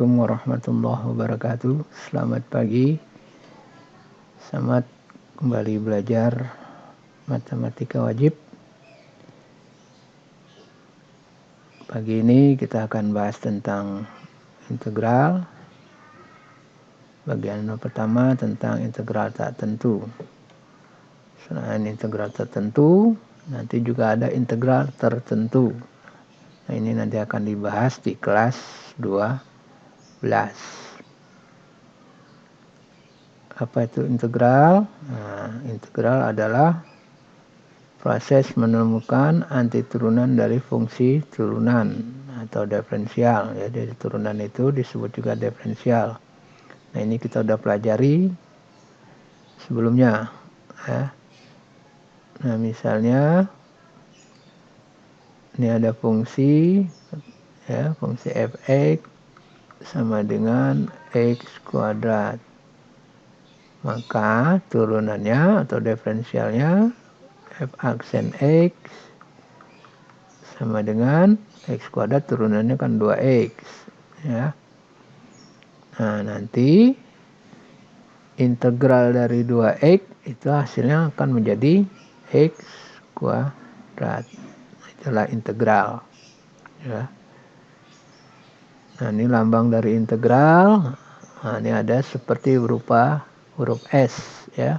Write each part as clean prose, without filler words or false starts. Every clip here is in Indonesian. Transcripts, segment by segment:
Assalamualaikum warahmatullahi wabarakatuh. Selamat pagi. Selamat kembali belajar matematika wajib. Pagi ini kita akan bahas tentang integral. Bagian pertama tentang integral tak tentu. Selain integral tertentu, nanti juga ada integral tertentu. Nah, ini nanti akan dibahas di kelas 12. Apa itu integral? Nah, integral adalah proses menemukan antiturunan dari fungsi turunan atau diferensial. Ya, dari turunan itu disebut juga diferensial. Nah, ini kita udah pelajari sebelumnya. Ya. Nah, misalnya ini ada fungsi, ya, fungsi f(x) sama dengan x kuadrat. Maka turunannya atau diferensialnya f aksen x sama dengan x kuadrat, turunannya kan 2x, ya. Nah, nanti integral dari 2x itu hasilnya akan menjadi x kuadrat. Itulah integral, ya. Nah, ini lambang dari integral. Nah, ini ada seperti berupa huruf S, ya.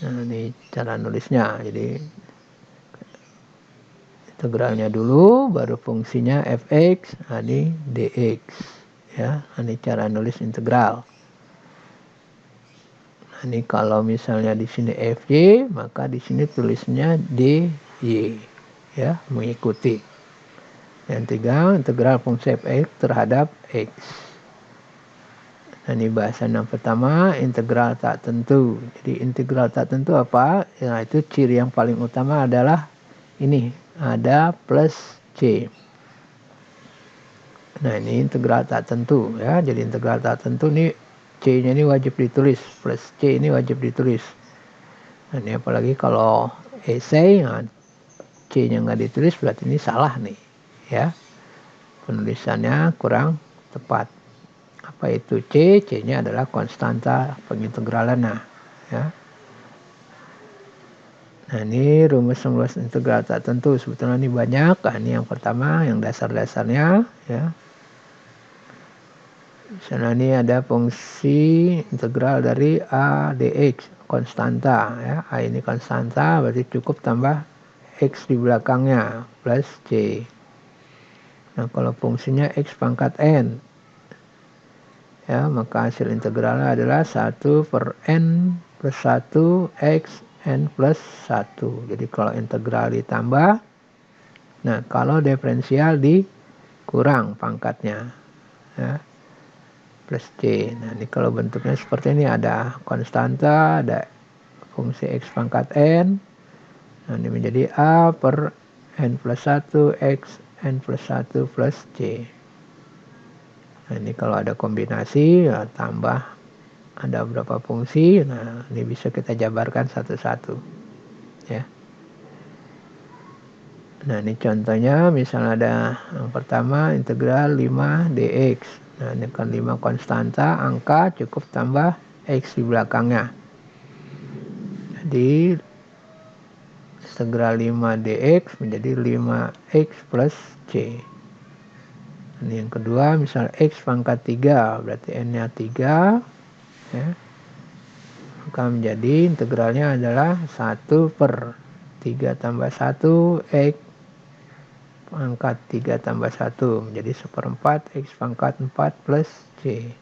Nah, ini cara nulisnya. Jadi integralnya dulu, baru fungsinya fx, nah ini dx, ya. Ini cara nulis integral. Nah, ini kalau misalnya di sini fy, maka di sini tulisnya dy, ya, mengikuti. Yang ketiga, integral fungsi fx terhadap x. Nah, ini bahasan yang pertama, integral tak tentu. Jadi integral tak tentu apa? Nah, itu ciri yang paling utama adalah ini, ada plus c. Nah, ini integral tak tentu, ya. Jadi integral tak tentu ini c-nya ini wajib ditulis, plus c ini wajib ditulis. Nah, ini apalagi kalau esai, nah, c-nya nggak ditulis berarti ini salah nih, ya. Penulisannya kurang tepat. Apa itu c? C-nya adalah konstanta pengintegralan, ya. Nah, ini rumus integral tak tentu. Sebetulnya ini banyak. Nah, ini yang pertama, yang dasar-dasarnya, ya. Misalnya ini ada fungsi integral dari a dx, konstanta, ya. A ini konstanta, berarti cukup tambah x di belakangnya, plus c. Nah, kalau fungsinya x pangkat n, ya, maka hasil integralnya adalah 1 per n plus 1 x n plus 1. Jadi kalau integral ditambah, nah kalau diferensial dikurang pangkatnya, ya, plus c. Nah, ini kalau bentuknya seperti ini, ada konstanta, ada fungsi x pangkat n. Nah, ini menjadi a per n plus 1 x n plus 1 plus c. Nah, ini kalau ada kombinasi, ya, tambah ada berapa fungsi. Nah, ini bisa kita jabarkan satu-satu, ya. Nah, ini contohnya, misalnya ada yang pertama integral 5 dx. Nah, ini kan 5 konstanta, angka cukup tambah x di belakangnya. Jadi integral 5 dx menjadi 5x plus c. Ini yang kedua, misalnya x pangkat 3, berarti n-nya 3, ya. Maka menjadi integralnya adalah 1 per 3 tambah 1 x pangkat 3 tambah 1 menjadi 1/4 x pangkat 4 plus c.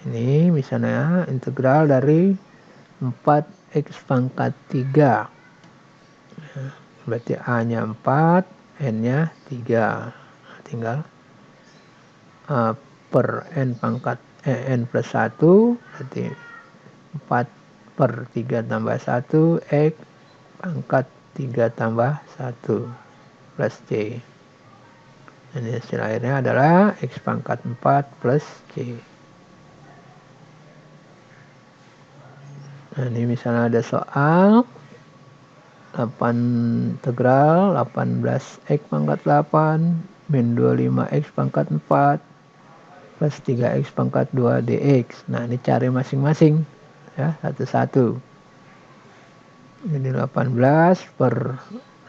Ini misalnya integral dari 4x pangkat 3, berarti a-nya 4, n-nya 3. Tinggal a per n pangkat n plus 1, berarti 4 per 3 tambah 1 x pangkat 3 tambah 1 plus c. Ini hasil akhirnya adalah x pangkat 4 plus c. Nah, ini misalnya ada soal 8 integral 18x pangkat 8 min 25x pangkat 4 plus 3x pangkat 2 dx. Nah, ini cari masing-masing ya, satu-satu. Jadi 18 per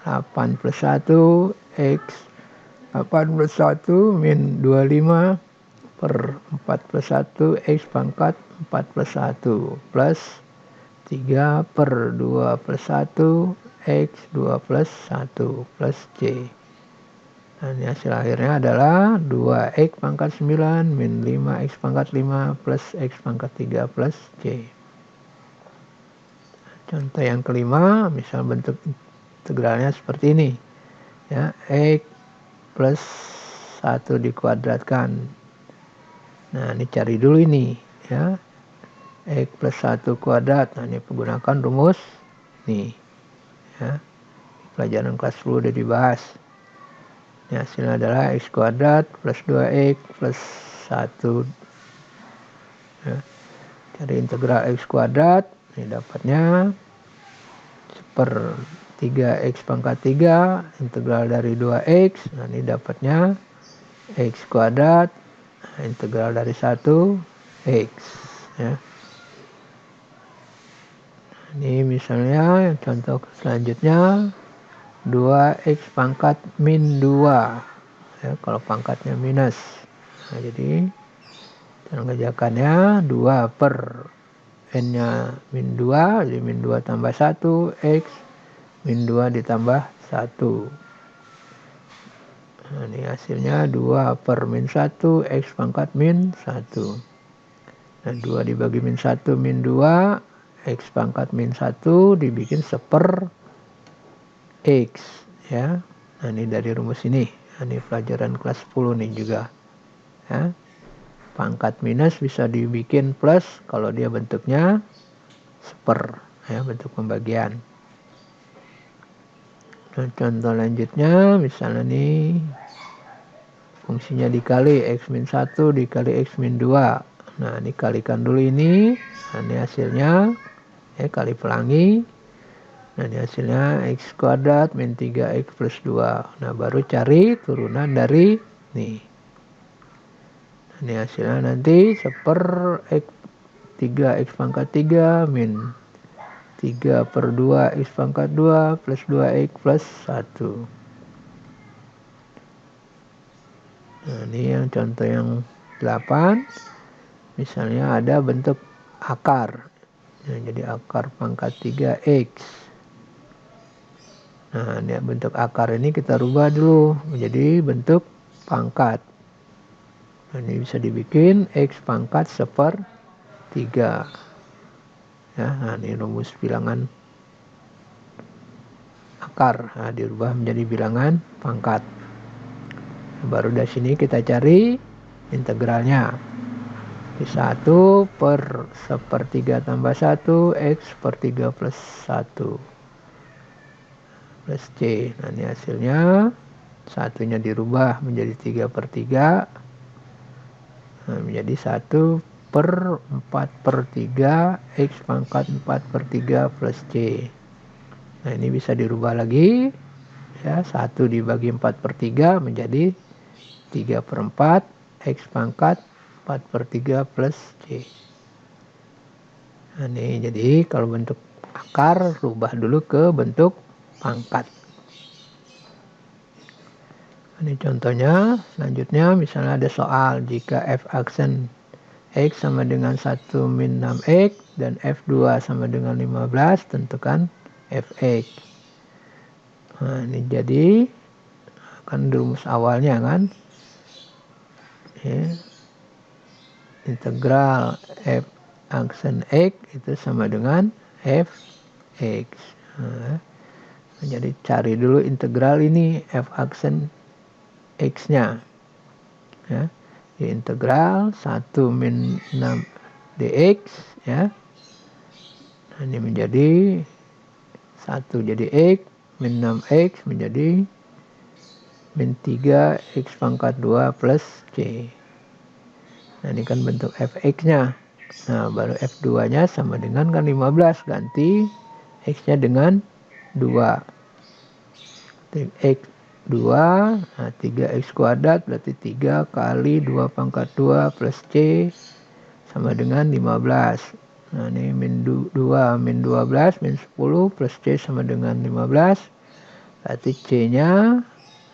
8 plus 1 x 8 plus 1 min 25 per 4 plus 1 x pangkat 4 plus 1 plus 3 per 2 plus 1 x 2 plus 1 plus c. Nah, ini hasil akhirnya adalah 2x pangkat 9 min 5x pangkat 5 plus x pangkat 3 plus c. Contoh yang kelima, misal bentuk integralnya seperti ini. Ya, x plus 1 dikuadratkan. Nah, ini cari dulu ini. Ya, x plus 1 kuadrat. Nah, ini menggunakan rumus nih. Ya, pelajaran kelas 10 udah dibahas. Ini hasilnya adalah x kuadrat plus 2x plus 1. Ya, cari integral x kuadrat. Ini dapatnya per 3x pangkat 3 integral dari 2x. Nah, ini dapatnya x kuadrat integral dari 1x ya. Ini misalnya yang contoh selanjutnya 2x pangkat min 2 ya, kalau pangkatnya minus. Nah, jadi cara ngerjakannya 2 per n-nya min 2, jadi min 2 tambah 1, x min 2 ditambah 1. Nah, ini hasilnya 2 per min 1, x pangkat min 1. Nah, 2 dibagi min 1, min 2, x pangkat min 1 dibikin 1/x. Ya. Nah, ini dari rumus ini. Nah, ini pelajaran kelas 10 nih juga. Ya. Pangkat minus bisa dibikin plus kalau dia bentuknya 1/, ya, bentuk pembagian. Nah, contoh lanjutnya misalnya nih fungsinya dikali x min 1 dikali x min 2. Nah, ini kalikan dulu ini. Nah, ini hasilnya ya, kali pelangi. Nah, ini hasilnya x kuadrat min 3x plus 2. Nah, baru cari turunan dari nih. Ini hasilnya nanti 1/x 3x pangkat 3 min 3 per 2 x pangkat 2 plus 2x plus 1. Nah, ini yang contoh yang 8. Misalnya ada bentuk akar. Nah, jadi akar pangkat 3x. Nah, ini bentuk akar ini kita rubah dulu menjadi bentuk pangkat. Nah, ini bisa dibikin x pangkat 1/3. Ya, nah, ini rumus bilangan akar. Nah, dirubah menjadi bilangan pangkat. Nah, baru dari sini kita cari integralnya. 1 per 1/3 tambah 1 x per 3 plus 1 plus c. Nah, ini hasilnya satunya dirubah menjadi 3/3. Nah, menjadi 1 per 4/3 x pangkat 4/3 plus c. Nah, ini bisa dirubah lagi ya, 1 dibagi 4/3 menjadi 3/4 x pangkat 4/3 plus c. Nah, ini jadi kalau bentuk akar rubah dulu ke bentuk pangkat. Ini contohnya selanjutnya, misalnya ada soal jika f aksen x sama dengan 1 min 6x dan f2 sama dengan 15, tentukan fx. Nah, ini jadi kan rumus awalnya kan ya, integral f aksen x itu sama dengan fx. Nah, jadi cari dulu integral ini f aksen x-nya ya, di integral 1 min 6 dx ya. Nah, ini menjadi 1 jadi x min 6x menjadi min 3x pangkat 2 plus c. Nah, ini kan bentuk fx-nya. Nah, baru f2-nya sama dengan kan 15, ganti x-nya dengan 2. X 2. Nah, 3x kuadrat berarti 3 kali 2 pangkat 2 plus C sama dengan 15. Nah, ini min 2 min 12 min 10 plus C sama dengan 15. Berarti C-nya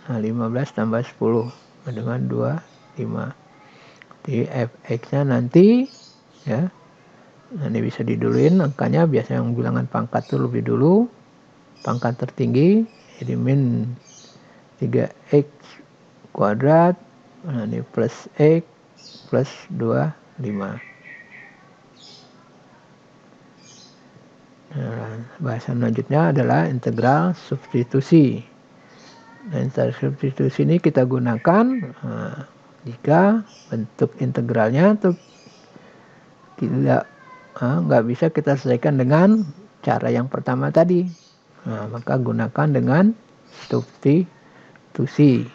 15 tambah 10 sama dengan 25. Jadi fx-nya nanti ya. Nah, ini bisa diduluin angkanya, biasa yang bilangan pangkat tuh lebih dulu. Pangkat tertinggi jadi min 3x kuadrat, nah ini plus x plus 25. Nah, bahasan selanjutnya adalah integral substitusi. Nah, integral substitusi ini kita gunakan jika bentuk integralnya tuh nggak bisa kita selesaikan dengan cara yang pertama tadi. Nah, maka gunakan dengan substitusi.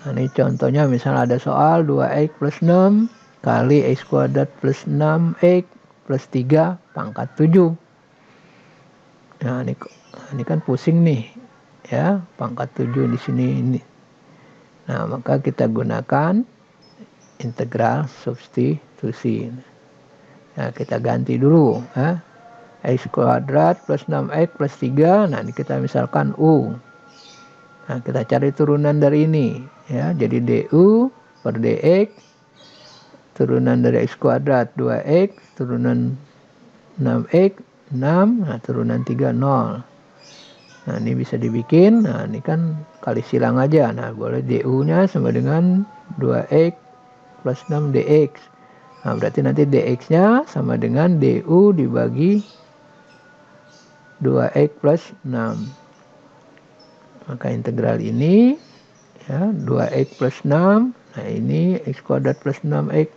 Nah, ini contohnya misal ada soal 2x plus 6 kali x kuadrat plus 6x plus 3 pangkat 7. Nah, ini kan pusing nih ya, pangkat 7 di sini ini. Nah, maka kita gunakan integral substitusi. Nah, kita ganti dulu ya. X kuadrat plus 6x plus 3. Nah, ini kita misalkan U. Nah, kita cari turunan dari ini ya. Jadi du per dx, turunan dari x kuadrat 2x, turunan 6x 6, nah turunan 3 0. Nah, ini bisa dibikin. Nah, ini kan kali silang aja. Nah, boleh du-nya sama dengan 2x plus 6 dx. Nah, berarti nanti dx-nya sama dengan du dibagi 2x plus 6. Maka integral ini ya, 2x plus 6. Nah, ini x kuadrat plus 6x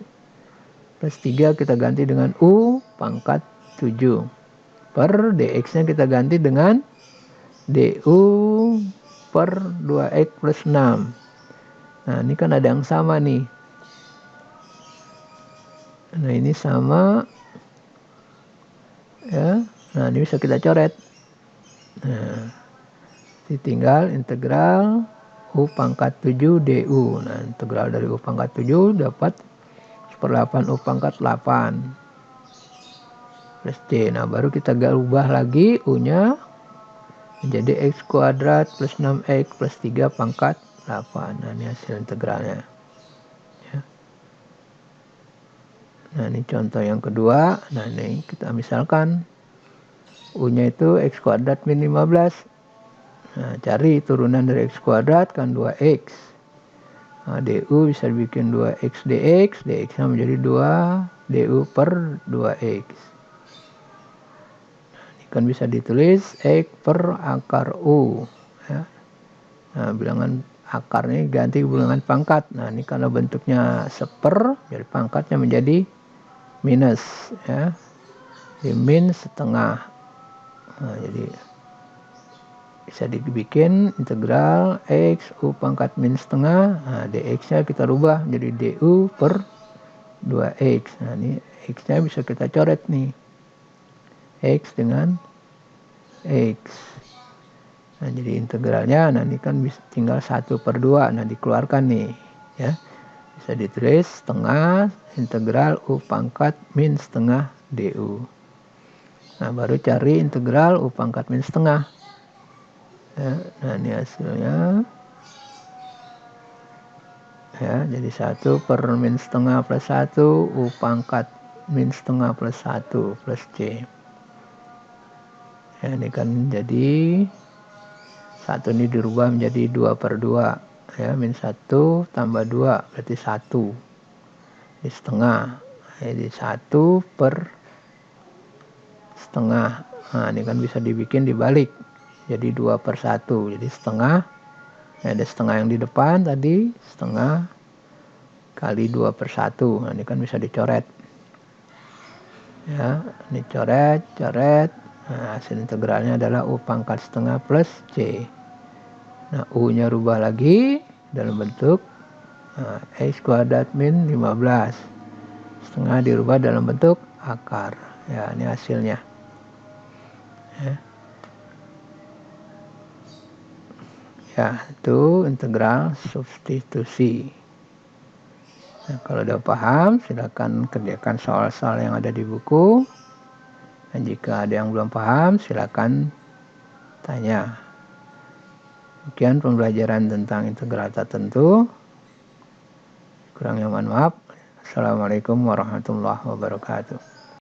plus 3 kita ganti dengan u pangkat 7. Per dx-nya kita ganti dengan du per 2x plus 6. Nah, ini kan ada yang sama nih. Nah, ini sama ya. Nah, ini bisa kita coret. Nah, tinggal integral u pangkat 7 du. Nah, integral dari u pangkat 7 dapat 1/8 u pangkat 8 plus c. Nah, baru kita ubah lagi u-nya menjadi x kuadrat plus 6x plus 3 pangkat 8. Nah, ini hasil integralnya ya. Nah, ini contoh yang kedua. Nah, ini kita misalkan u-nya itu x kuadrat min 15. Nah, cari turunan dari x kuadrat kan 2x. Nah, du bisa dibikin 2x dx. Dx-nya menjadi 2 du per 2x. Nah, ini kan bisa ditulis x per akar u. Ya. Nah, bilangan akarnya ganti bilangan pangkat. Nah, ini karena bentuknya seper, jadi pangkatnya menjadi minus. Ya. Jadi min setengah. Nah, jadi bisa dibikin integral x u pangkat min setengah. Nah, dx-nya kita rubah menjadi du per 2x. Nah, ini x-nya bisa kita coret nih. X dengan x. Nah, jadi integralnya, nah ini kan tinggal 1/2. Nah, dikeluarkan nih ya. Bisa ditulis setengah integral u pangkat min setengah du. Nah, baru cari integral u pangkat min setengah. Ya, nah ini hasilnya ya, jadi 1 per min setengah plus 1 u pangkat min setengah plus 1 plus c. Ya, ini kan jadi 1 ini dirubah menjadi 2/2 ya, min 1 tambah 2 berarti 1 di setengah, jadi 1 per setengah. Nah, ini kan bisa dibikin dibalik jadi 2/1, jadi setengah ya, ada setengah yang di depan tadi, setengah kali 2/1. Nah, ini kan bisa dicoret ya, ini coret. Nah, hasil integralnya adalah u pangkat setengah plus c. Nah, u-nya rubah lagi dalam bentuk x kuadrat min 15. Setengah dirubah dalam bentuk akar. Ya, ini hasilnya. Ya. Ya, itu integral substitusi. Nah, kalau udah paham, silakan kerjakan soal-soal yang ada di buku. Dan jika ada yang belum paham, silakan tanya. Sekian pembelajaran tentang integral tertentu. Kurangnya mohon maaf. Assalamualaikum warahmatullahi wabarakatuh.